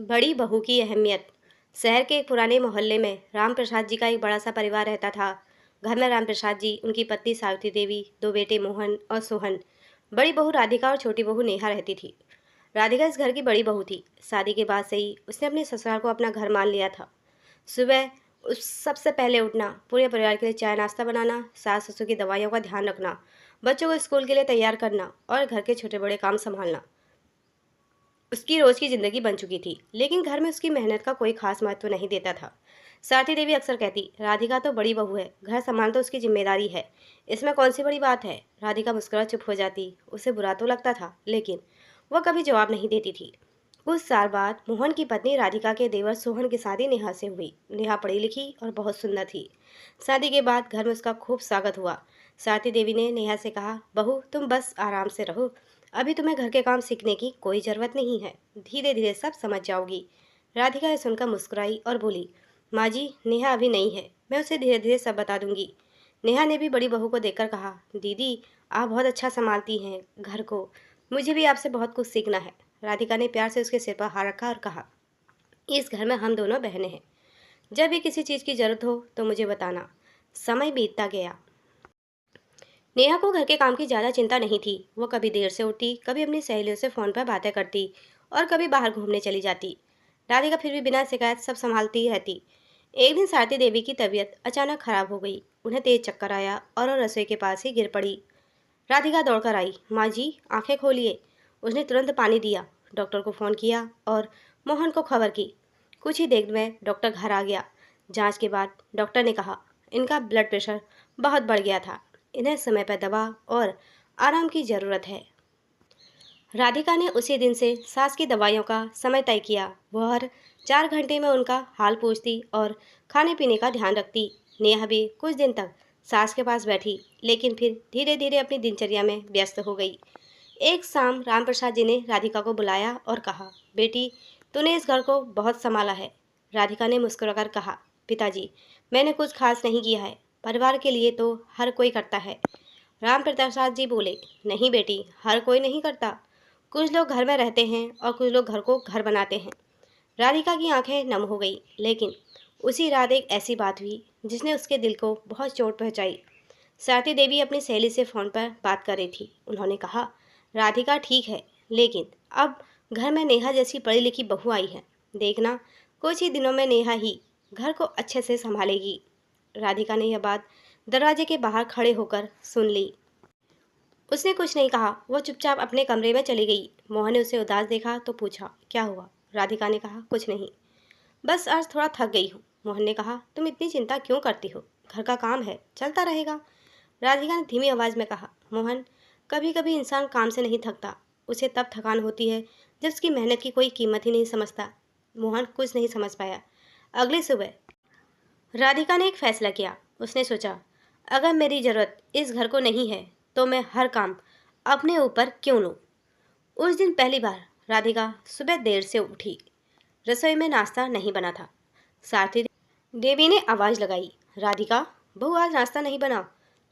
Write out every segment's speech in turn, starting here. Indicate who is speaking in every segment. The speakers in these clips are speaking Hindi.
Speaker 1: बड़ी बहू की अहमियत। शहर के एक पुराने मोहल्ले में राम प्रसाद जी का एक बड़ा सा परिवार रहता था। घर में राम प्रसाद जी, उनकी पत्नी सावित्री देवी, दो बेटे मोहन और सोहन, बड़ी बहू राधिका और छोटी बहू नेहा रहती थी। राधिका इस घर की बड़ी बहू थी। शादी के बाद से ही उसने अपने ससुराल को अपना घर मान लिया था। सुबह उस सबसे पहले उठना, पूरे परिवार के लिए चाय नाश्ता बनाना, सास ससुर की दवाइयों का ध्यान रखना, बच्चों को स्कूल के लिए तैयार करना और घर के छोटे बड़े काम संभालना उसकी रोज की जिंदगी बन चुकी थी। लेकिन घर में उसकी मेहनत का कोई खास महत्व नहीं देता था। सारथी देवी अक्सर कहती, राधिका तो बड़ी बहू है, घर संभालना तो उसकी जिम्मेदारी है, इसमें कौन सी बड़ी बात है। राधिका मुस्कुरा चुप हो जाती। उसे बुरा तो लगता था, लेकिन वह कभी जवाब नहीं देती थी। कुछ साल बाद मोहन की पत्नी राधिका के देवर सोहन की शादी नेहा से हुई। नेहा पढ़ी लिखी और बहुत सुंदर थी। शादी के बाद घर में उसका खूब स्वागत हुआ। सारथी देवी ने नेहा से कहा, बहू तुम बस आराम से रहो, अभी तुम्हें घर के काम सीखने की कोई ज़रूरत नहीं है, धीरे धीरे सब समझ जाओगी। राधिका ये सुनकर मुस्कुराई और बोली, माँ जी, नेहा अभी नहीं है, मैं उसे धीरे धीरे सब बता दूंगी। नेहा ने भी बड़ी बहू को देखकर कहा, दीदी आप बहुत अच्छा संभालती हैं घर को, मुझे भी आपसे बहुत कुछ सीखना है। राधिका ने प्यार से उसके सिर पर हाथ रखा और कहा, इस घर में हम दोनों बहनें हैं, जब भी किसी चीज़ की ज़रूरत हो तो मुझे बताना। समय बीतता गया। नेहा को घर के काम की ज़्यादा चिंता नहीं थी। वो कभी देर से उठती, कभी अपनी सहेलियों से फ़ोन पर बातें करती और कभी बाहर घूमने चली जाती। राधिका फिर भी बिना शिकायत सब संभालती रहती। एक दिन सारती देवी की तबीयत अचानक खराब हो गई। उन्हें तेज चक्कर आया और वो रसोई के पास ही गिर पड़ी। राधिका दौड़कर आई, माँ जी आंखें खोलिए। उसने तुरंत पानी दिया, डॉक्टर को फ़ोन किया और मोहन को खबर की। कुछ ही देर में डॉक्टर घर आ गया। जांच के बाद डॉक्टर ने कहा, इनका ब्लड प्रेशर बहुत बढ़ गया था, इन्हें समय पर दवा और आराम की ज़रूरत है। राधिका ने उसी दिन से सास की दवाइयों का समय तय किया। वह हर 4 घंटे में उनका हाल पूछती और खाने पीने का ध्यान रखती। नेहा भी कुछ दिन तक सास के पास बैठी, लेकिन फिर धीरे धीरे अपनी दिनचर्या में व्यस्त हो गई। एक शाम राम प्रसाद जी ने राधिका को बुलाया और कहा, बेटी तूने इस घर को बहुत संभाला है। राधिका ने मुस्कुराकर कहा, पिताजी मैंने कुछ खास नहीं किया है, परिवार के लिए तो हर कोई करता है। राम प्रसाद जी बोले, नहीं बेटी, हर कोई नहीं करता, कुछ लोग घर में रहते हैं और कुछ लोग घर को घर बनाते हैं। राधिका की आंखें नम हो गई, लेकिन उसी रात एक ऐसी बात हुई जिसने उसके दिल को बहुत चोट पहुंचाई। सारती देवी अपनी सहेली से फ़ोन पर बात कर रही थी। उन्होंने कहा, राधिका ठीक है, लेकिन अब घर में नेहा जैसी पढ़ी लिखी बहू आई है, देखना कुछ ही दिनों में नेहा ही घर को अच्छे से संभालेगी। राधिका ने यह बात दरवाजे के बाहर खड़े होकर सुन ली। उसने कुछ नहीं कहा, वो चुपचाप अपने कमरे में चली गई। मोहन ने उसे उदास देखा तो पूछा, क्या हुआ। राधिका ने कहा, कुछ नहीं, बस आज थोड़ा थक गई हूँ। मोहन ने कहा, तुम इतनी चिंता क्यों करती हो, घर का काम है, चलता रहेगा। राधिका ने धीमी आवाज़ में कहा, मोहन कभी कभी इंसान काम से नहीं थकता, उसे तब थकान होती है जब उसकी मेहनत की कोई कीमत ही नहीं समझता। मोहन कुछ नहीं समझ पाया। अगली सुबह राधिका ने एक फैसला किया। उसने सोचा, अगर मेरी ज़रूरत इस घर को नहीं है तो मैं हर काम अपने ऊपर क्यों लूँ। उस दिन पहली बार राधिका सुबह देर से उठी। रसोई में नाश्ता नहीं बना था। सारथी देवी ने आवाज़ लगाई, राधिका बहू आज नाश्ता नहीं बना।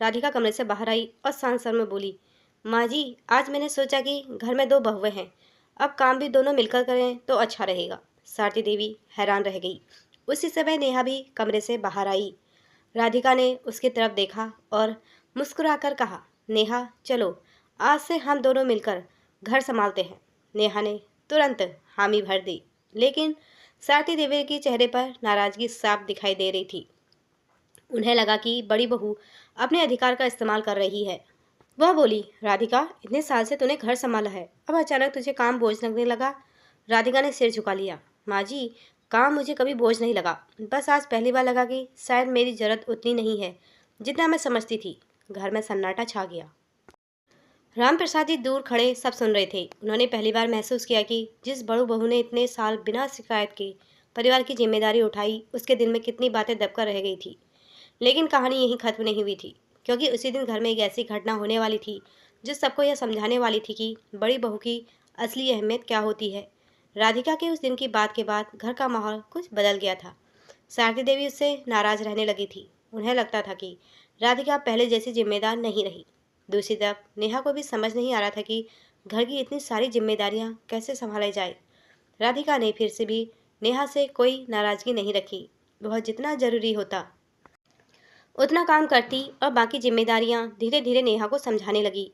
Speaker 1: राधिका कमरे से बाहर आई और शांत स्वर में बोली, माँ जी आज मैंने सोचा कि घर में दो बहुएं हैं, अब काम भी दोनों मिलकर करें तो अच्छा रहेगा। सारथी देवी हैरान रह गई। उसी समय नेहा भी कमरे से बाहर आई। राधिका ने उसकी तरफ देखा और मुस्कुराकर कहा, नेहा चलो आज से हम दोनों मिलकर घर संभालते हैं। नेहा ने तुरंत हामी भर दी, लेकिन सारथी देवी के चेहरे पर नाराजगी साफ दिखाई दे रही थी। उन्हें लगा कि बड़ी बहू अपने अधिकार का इस्तेमाल कर रही है। वह बोली, राधिका इतने साल से तूने घर संभाला है, अब अचानक तुझे काम बोझ लगने लगा। राधिका ने सिर झुका लिया, माँ जी काम मुझे कभी बोझ नहीं लगा, बस आज पहली बार लगा कि शायद मेरी ज़रूरत उतनी नहीं है जितना मैं समझती थी। घर में सन्नाटा छा गया। राम प्रसाद जी दूर खड़े सब सुन रहे थे। उन्होंने पहली बार महसूस किया कि जिस बड़ू बहू ने इतने साल बिना शिकायत के परिवार की जिम्मेदारी उठाई, उसके दिल में कितनी बातें दबकर रह गई थी। लेकिन कहानी यहीं खत्म नहीं हुई थी, क्योंकि उसी दिन घर में एक ऐसी घटना होने वाली थी जो सबको यह समझाने वाली थी कि बड़ी बहू की असली अहमियत क्या होती है। राधिका के उस दिन की बात के बाद घर का माहौल कुछ बदल गया था। सारती देवी उससे नाराज रहने लगी थी। उन्हें लगता था कि राधिका पहले जैसी जिम्मेदार नहीं रही। दूसरी तरफ नेहा को भी समझ नहीं आ रहा था कि घर की इतनी सारी जिम्मेदारियां कैसे संभाली जाए। राधिका ने फिर से भी नेहा से कोई नाराजगी नहीं रखी। वह जितना जरूरी होता उतना काम करती और बाकी जिम्मेदारियां धीरे धीरे नेहा को समझाने लगी।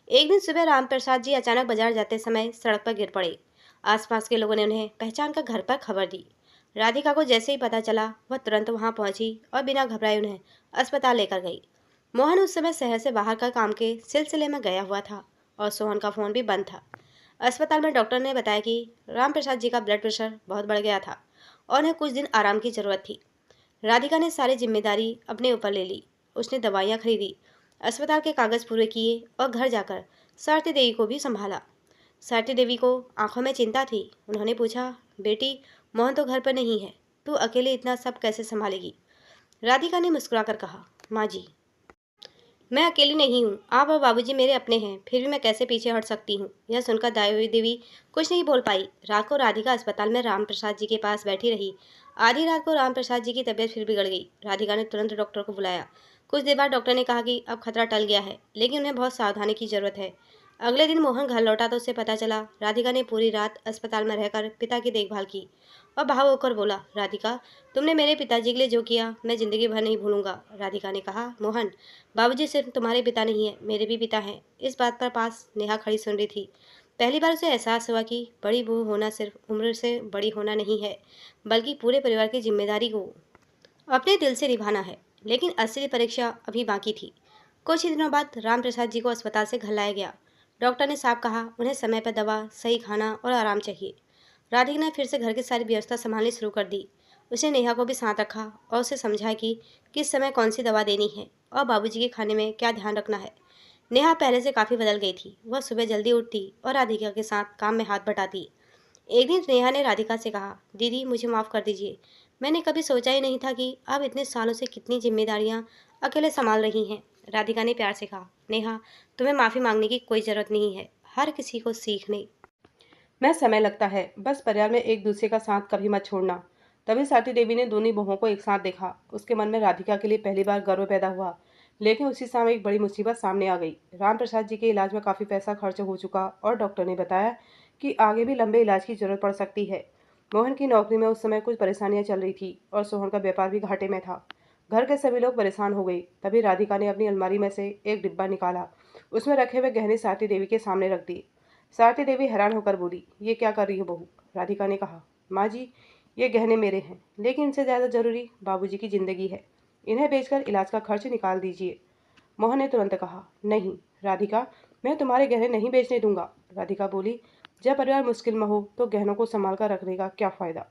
Speaker 1: एक दिन सुबह रामप्रसाद जी अचानक बाजार जाते समय सड़क पर गिर पड़े। आसपास के लोगों ने उन्हें पहचान कर घर पर खबर दी। राधिका को जैसे ही पता चला वह तुरंत वहां पहुंची और बिना घबराए उन्हें अस्पताल लेकर गई। मोहन उस समय शहर से बाहर का काम के सिलसिले में गया हुआ था और सोहन का फोन भी बंद था। अस्पताल में डॉक्टर ने बताया कि रामप्रसाद जी का ब्लड प्रेशर बहुत बढ़ गया था और उन्हें कुछ दिन आराम की जरूरत थी। राधिका ने सारी जिम्मेदारी अपने ऊपर ले ली। उसने दवाइयाँ खरीदी, अस्पताल के कागज़ पूरे किए और घर जाकर सारती देवी को भी संभाला। सारती देवी को आंखों में चिंता थी। उन्होंने पूछा, बेटी मोहन तो घर पर नहीं है, तू अकेले इतना सब कैसे संभालेगी? राधिका ने मुस्कुराकर कहा, माँ जी मैं अकेली नहीं हूँ, आप और बाबूजी मेरे अपने हैं, फिर भी मैं कैसे पीछे हट सकती हूँ। यह सुनकर दाई देवी कुछ नहीं बोल पाई। रात को राधिका अस्पताल में रामप्रसाद जी के पास बैठी रही। आधी रात को रामप्रसाद जी की तबीयत फिर बिगड़ गई। राधिका ने तुरंत डॉक्टर को बुलाया। कुछ देर बाद डॉक्टर ने कहा कि अब खतरा टल गया है, लेकिन उन्हें बहुत सावधानी की जरूरत है। अगले दिन मोहन घर लौटा तो उसे पता चला राधिका ने पूरी रात अस्पताल में रहकर पिता की देखभाल की और भावुक होकर बोला, राधिका तुमने मेरे पिताजी के लिए जो किया मैं जिंदगी भर नहीं भूलूंगा। राधिका ने कहा, मोहन बाबूजी सिर्फ तुम्हारे पिता नहीं है, मेरे भी पिता हैं। इस बात पर पास नेहा खड़ी सुन रही थी। पहली बार उसे एहसास हुआ कि बड़ी बहू होना सिर्फ उम्र से बड़ी होना नहीं है, बल्कि पूरे परिवार की जिम्मेदारी को अपने दिल से निभाना है। लेकिन असली परीक्षा अभी बाकी थी। कुछ ही दिनों बाद रामप्रसाद जी को अस्पताल से घर लाया गया। डॉक्टर ने साफ कहा उन्हें समय पर दवा, सही खाना और आराम चाहिए। राधिका ने फिर से घर की सारी व्यवस्था संभालनी शुरू कर दी। उसने नेहा को भी साथ रखा और उसे समझाया कि किस समय कौन सी दवा देनी है और बाबूजी के खाने में क्या ध्यान रखना है। नेहा पहले से काफ़ी बदल गई थी। वह सुबह जल्दी उठती और राधिका के साथ काम में हाथ बटाती। एक दिन नेहा ने राधिका से कहा, दीदी मुझे माफ़ कर दीजिए, मैंने कभी सोचा ही नहीं था कि आप इतने सालों से कितनी जिम्मेदारियां अकेले संभाल रही हैं। राधिका ने प्यार से कहा, नेहा तुम्हें माफ़ी मांगने की कोई ज़रूरत नहीं है, हर किसी को सीखने
Speaker 2: मैं समय लगता है, बस परिवार में एक दूसरे का साथ कभी मत छोड़ना। तभी साथी देवी ने दोनों बहुओं को एक साथ देखा। उसके मन में राधिका के लिए पहली बार गर्व पैदा हुआ। लेकिन उसी समय एक बड़ी मुसीबत सामने आ गई। रामप्रसाद जी के इलाज में काफ़ी पैसा खर्च हो चुका और डॉक्टर ने बताया कि आगे भी लंबे इलाज की जरूरत पड़ सकती है। मोहन की नौकरी में उस समय कुछ परेशानियां चल रही थी और सोहन का व्यापार भी घाटे में था। घर के सभी लोग परेशान हो गए। तभी राधिका ने अपनी अलमारी में से एक डिब्बा निकाला। उसमें रखे हुए गहने साथी देवी के सामने रख दिए। सारती देवी हैरान होकर बोली, ये क्या कर रही हो बहू? राधिका ने कहा, माँ जी ये गहने मेरे हैं, लेकिन इनसे ज़्यादा जरूरी बाबूजी की जिंदगी है। इन्हें बेचकर इलाज का खर्च निकाल दीजिए। मोहन ने तुरंत कहा, नहीं राधिका, मैं तुम्हारे गहने नहीं बेचने दूंगा। राधिका बोली, जब परिवार मुश्किल में हो तो गहनों को संभाल कर रखने का क्या फ़ायदा?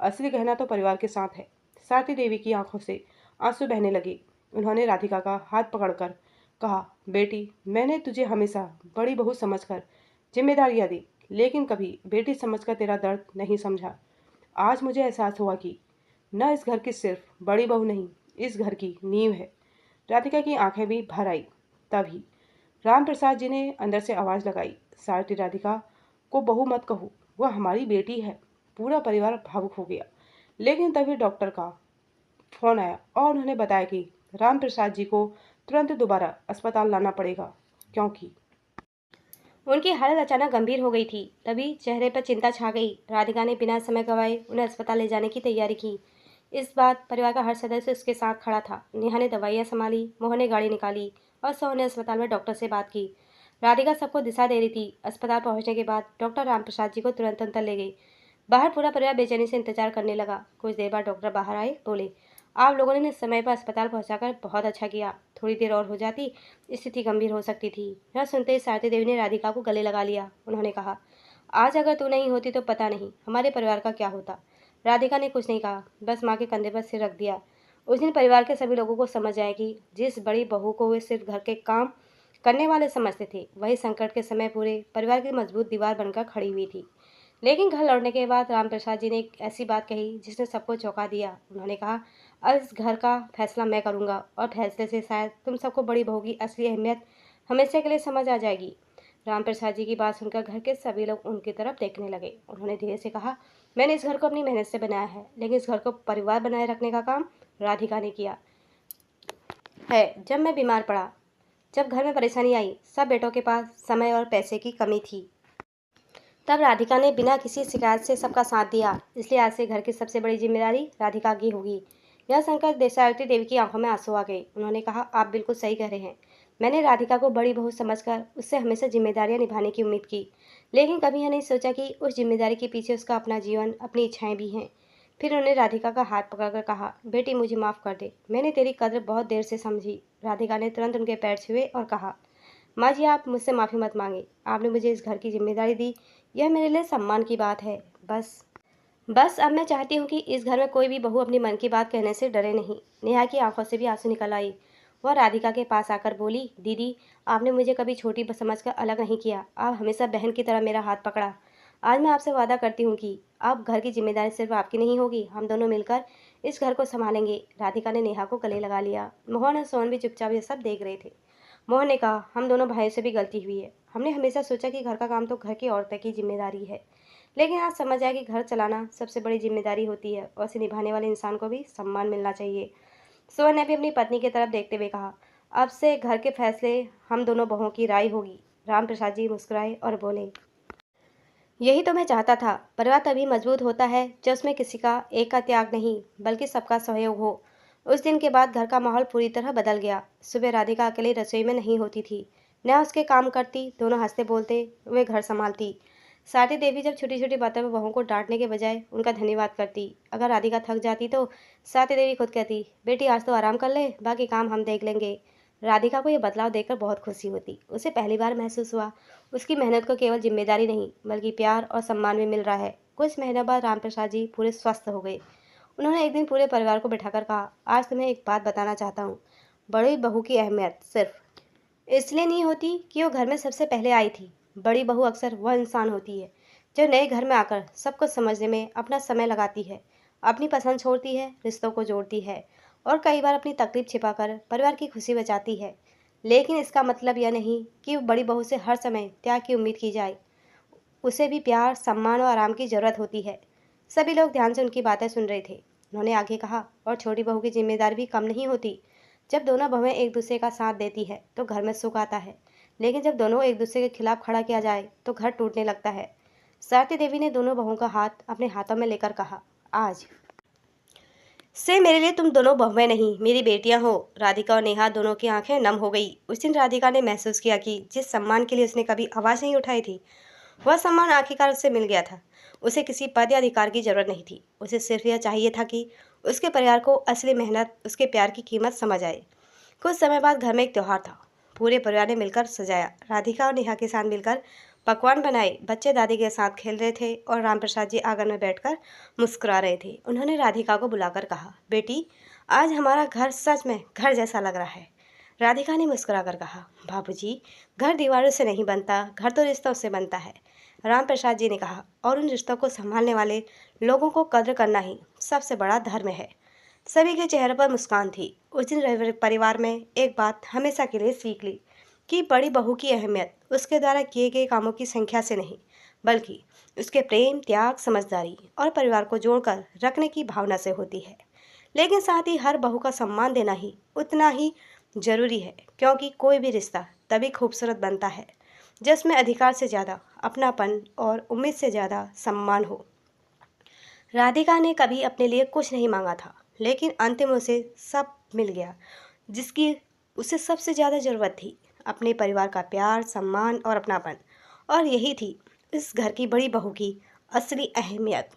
Speaker 2: असली गहना तो परिवार के साथ है। सारती देवी की आंखों से आंसू बहने लगे। उन्होंने राधिका का हाथ पकड़कर कहा, बेटी मैंने तुझे हमेशा बड़ी बहू समझकर जिम्मेदारियां दी, लेकिन कभी बेटी समझकर तेरा दर्द नहीं समझा। आज मुझे एहसास हुआ कि न इस घर की सिर्फ बड़ी बहू नहीं, इस घर की नींव है। राधिका की आंखें भी भर आई। तभी रामप्रसाद जी ने अंदर से आवाज़ लगाई, सारथी राधिका को बहू मत कहो, वह हमारी बेटी है। पूरा परिवार भावुक हो गया। लेकिन तभी डॉक्टर का फोन आया और उन्होंने बताया कि रामप्रसाद जी को तुरंत दोबारा अस्पताल लाना पड़ेगा, क्योंकि
Speaker 1: उनकी हालत अचानक गंभीर हो गई थी। तभी चेहरे पर चिंता छा गई। राधिका ने बिना समय गंवाए उन्हें अस्पताल ले जाने की तैयारी की। इस बात परिवार का हर सदस्य उसके साथ खड़ा था। नेहा ने दवाइयाँ संभाली, मोहन ने गाड़ी निकाली और सोहन ने अस्पताल में डॉक्टर से बात की। राधिका सबको दिशा दे रही थी। अस्पताल पहुंचने के बाद डॉक्टर रामप्रसाद जी को तुरंत अंदर ले गई। बाहर पूरा परिवार बेचैनी से इंतजार करने लगा। कुछ देर बाद डॉक्टर बाहर आए, बोले, आप लोगों ने समय पर अस्पताल पहुंचाकर बहुत अच्छा किया। थोड़ी देर और हो जाती स्थिति गंभीर हो सकती थी। यह सुनते ही सारती देवी ने राधिका को गले लगा लिया। उन्होंने कहा, आज अगर तू नहीं होती तो पता नहीं हमारे परिवार का क्या होता। राधिका ने कुछ नहीं कहा, बस माँ के कंधे पर सिर रख दिया। उस दिन परिवार के सभी लोगों को समझ आया कि जिस बड़ी बहू को वे सिर्फ घर के काम करने वाले समझते थे, वही संकट के समय पूरे परिवार की मजबूत दीवार बनकर खड़ी हुई थी। लेकिन घर लौटने के बाद रामप्रसाद जी ने एक ऐसी बात कही जिसने सबको चौंका दिया। उन्होंने कहा, अब इस घर का फैसला मैं करूंगा और फैसले से शायद तुम सबको बड़ी बहू की असली अहमियत हमेशा के लिए समझ आ जाएगी। रामप्रसाद जी की बात सुनकर घर के सभी लोग उनकी तरफ देखने लगे। उन्होंने धीरे से कहा, मैंने इस घर को अपनी मेहनत से बनाया है, लेकिन इस घर को परिवार बनाए रखने का काम राधिका ने किया है। जब मैं बीमार पड़ा, जब घर में परेशानी आई, सब बेटों के पास समय और पैसे की कमी थी, तब राधिका ने बिना किसी शिकायत से सबका साथ दिया, इसलिए आज से घर की सबसे बड़ी जिम्मेदारी राधिका की होगी। यह सुनकर सावित्री देवी की आंखों में आंसू आ गए। उन्होंने कहा, आप बिल्कुल सही कह रहे हैं। मैंने राधिका को बड़ी बहू समझकर उससे हमेशा जिम्मेदारियां निभाने की उम्मीद की, लेकिन कभी यह नहीं सोचा कि उस जिम्मेदारी के पीछे उसका अपना जीवन, अपनी इच्छाएं भी हैं। फिर उन्होंने राधिका का हाथ पकड़कर कहा, बेटी मुझे माफ़ कर दे, मैंने तेरी कद्र बहुत देर से समझी। राधिका ने तुरंत उनके पैर छुए और कहा, माँ जी आप मुझसे माफ़ी मत मांगे, आपने मुझे इस घर की जिम्मेदारी दी, यह मेरे लिए सम्मान की बात है। बस बस अब मैं चाहती हूँ कि इस घर में कोई भी बहू अपनी मन की बात कहने से डरे नहीं। नेहा की आंखों से भी आंसू निकल आई। वह राधिका के पास आकर बोली, दीदी आपने मुझे कभी छोटी समझकर अलग नहीं किया, आप हमेशा बहन की तरह मेरा हाथ पकड़ा। आज मैं आपसे वादा करती हूँ कि अब घर की जिम्मेदारी सिर्फ आपकी नहीं होगी, हम दोनों मिलकर इस घर को संभालेंगे। राधिका ने नेहा को गले लगा लिया। मोहन और सोहन भी चुपचाप ये सब देख रहे थे। मोहन ने कहा, हम दोनों भाइयों से भी गलती हुई है। हमने हमेशा सोचा कि घर का काम तो घर की औरतें की जिम्मेदारी है, लेकिन आज समझ आया कि घर चलाना सबसे बड़ी जिम्मेदारी होती है और इसे निभाने वाले इंसान को भी सम्मान मिलना चाहिए। सोहन ने भी अपनी पत्नी की तरफ देखते हुए कहा, अब से घर के फैसले हम दोनों बहुओं की राय होगी। राम प्रसाद जी मुस्कुराए और बोले, यही तो मैं चाहता था। परिवार तभी मजबूत होता है जब उसमें किसी का एक का त्याग नहीं, बल्कि सबका सहयोग हो। उस दिन के बाद घर का माहौल पूरी तरह बदल गया। सुबह राधिका अकेली रसोई में नहीं होती थी, न उसके काम करती, दोनों हंसते बोलते वे घर संभालती। सारती देवी जब छोटी छोटी बातों में बहू को डांटने के बजाय उनका धन्यवाद करती। अगर राधिका थक जाती तो सारती देवी खुद कहती, बेटी आज तो आराम कर ले, बाकी काम हम देख लेंगे। राधिका को यह बदलाव देखकर बहुत खुशी होती। उसे पहली बार महसूस हुआ उसकी मेहनत को केवल जिम्मेदारी नहीं बल्कि प्यार और सम्मान भी मिल रहा है। कुछ महीनों बाद रामप्रसाद जी पूरे स्वस्थ हो गए। उन्होंने एक दिन पूरे परिवार को बिठाकर कहा, आज तुम्हें एक बात बताना चाहता हूँ। बड़ी बहू की अहमियत सिर्फ इसलिए नहीं होती कि वो घर में सबसे पहले आई थी। बड़ी बहू अक्सर वह इंसान होती है जो नए घर में आकर सब कुछ समझने में अपना समय लगाती है, अपनी पसंद छोड़ती है, रिश्तों को जोड़ती है और कई बार अपनी तकलीफ छिपाकर परिवार की खुशी बचाती है। लेकिन इसका मतलब यह नहीं कि वो बड़ी बहू से हर समय त्याग की उम्मीद की जाए। उसे भी प्यार, सम्मान और आराम की ज़रूरत होती है। सभी लोग ध्यान से उनकी बातें सुन रहे थे। उन्होंने आगे कहा, और छोटी बहू की जिम्मेदारी भी कम नहीं होती। जब दोनों बहुएं एक दूसरे का साथ देती है तो घर में सुख आता है, लेकिन जब दोनों एक दूसरे के खिलाफ खड़ा किया जाए तो घर टूटने लगता है। सारती देवी ने दोनों बहुओं का हाथ अपने हाथों में लेकर कहा, आज से मेरे लिए तुम दोनों बहुएं नहीं, मेरी बेटियां हो। राधिका और नेहा दोनों की आंखें नम हो गई। उस दिन राधिका ने महसूस किया कि जिस सम्मान के लिए उसने कभी आवाज़ नहीं उठाई थी, वह सम्मान आखिरकार उससे मिल गया था। उसे किसी पद या अधिकार की जरूरत नहीं थी। उसे सिर्फ यह चाहिए था कि उसके परिवार को असली मेहनत, उसके प्यार की कीमत समझ आए। कुछ समय बाद घर में एक त्यौहार था। पूरे परिवार ने मिलकर सजाया। राधिका और नेहा के साथ मिलकर पकवान बनाए। बच्चे दादी के साथ खेल रहे थे और रामप्रसाद जी आंगन में बैठकर मुस्कुरा रहे थे। उन्होंने राधिका को बुलाकर कहा, बेटी आज हमारा घर सच में घर जैसा लग रहा है। राधिका ने मुस्कुराकर कहा, बाबूजी, घर दीवारों से नहीं बनता, घर तो रिश्तों से बनता है। रामप्रसाद जी ने कहा, और उन रिश्तों को संभालने वाले लोगों को कद्र करना ही सबसे बड़ा धर्म है। सभी के चेहरे पर मुस्कान थी। उस दिन परिवार में एक बात हमेशा के लिए सीख ली कि बड़ी बहू की अहमियत उसके द्वारा किए गए कामों की संख्या से नहीं, बल्कि उसके प्रेम, त्याग, समझदारी और परिवार को जोड़कर रखने की भावना से होती है। लेकिन साथ ही हर बहू का सम्मान देना ही उतना ही जरूरी है, क्योंकि कोई भी रिश्ता तभी खूबसूरत बनता है जिसमें अधिकार से ज़्यादा अपनापन और उम्मीद से ज़्यादा सम्मान हो। राधिका ने कभी अपने लिए कुछ नहीं मांगा था, लेकिन अंतिम उसे सब मिल गया जिसकी उसे सबसे ज़्यादा ज़रूरत थी, अपने परिवार का प्यार, सम्मान और अपनापन। और यही थी इस घर की बड़ी बहू की असली अहमियत।